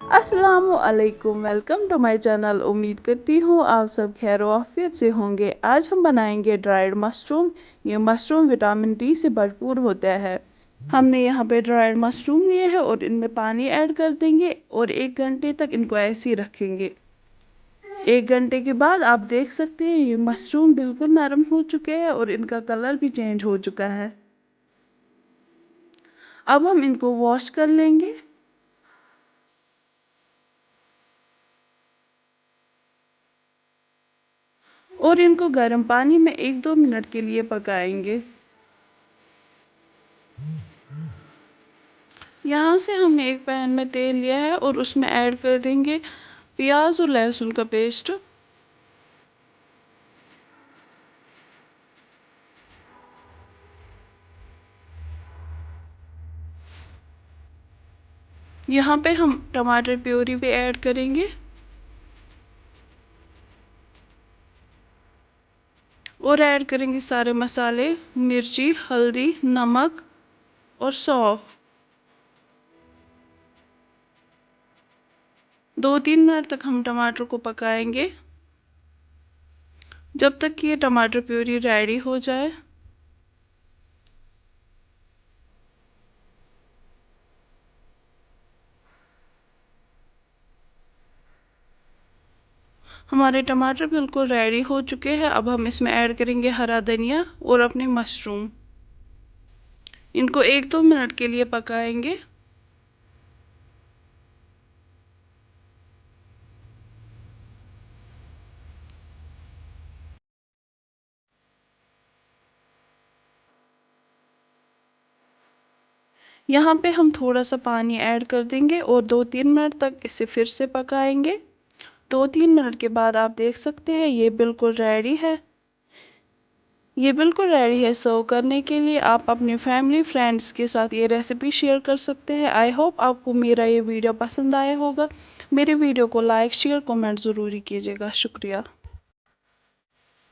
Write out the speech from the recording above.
अस्सलामुअलैकुम, welcome to my channel. उम्मीद करती हूँ आप सब खैर आफियत से होंगे। आज हम बनाएंगे ड्राइड मशरूम। ये मशरूम विटामिन डी से भरपूर होता है। हमने यहाँ पे ड्राइड मशरूम लिए हैं और इनमें पानी ऐड कर देंगे और 1 घंटे तक इनको ऐसे ही रखेंगे। 1 घंटे के बाद आप देख सकते हैं ये मशरूम बिल्कुल नरम हो चुके हैं और इनका कलर भी चेंज हो चुका है। अब हम इनको वॉश कर लेंगे और इनको गर्म पानी में 1-2 मिनट के लिए पकाएंगे। यहाँ से हमने एक पैन में तेल लिया है और उसमें ऐड कर देंगे प्याज और लहसुन का पेस्ट। यहाँ पे हम टमाटर प्योरी भी ऐड करेंगे और ऐड करेंगे सारे मसाले, मिर्ची, हल्दी, नमक और सौंफ। 2-3 मिनट तक हम टमाटर को पकाएंगे जब तक कि ये टमाटर प्योरी रेडी हो जाए। हमारे टमाटर बिल्कुल रेडी हो चुके हैं। अब हम इसमें ऐड करेंगे हरा धनिया और अपने मशरूम। इनको 1-2 मिनट के लिए पकाएंगे। यहाँ पे हम थोड़ा सा पानी ऐड कर देंगे और 2-3 मिनट तक इसे फिर से पकाएंगे। 2-3 मिनट के बाद आप देख सकते हैं ये बिल्कुल रेडी है। ये बिल्कुल रेडी है सर्व करने के लिए। आप अपने फैमिली फ्रेंड्स के साथ ये रेसिपी शेयर कर सकते हैं। आई होप आपको मेरा ये वीडियो पसंद आया होगा। मेरे वीडियो को लाइक शेयर कमेंट ज़रूरी कीजिएगा। शुक्रिया।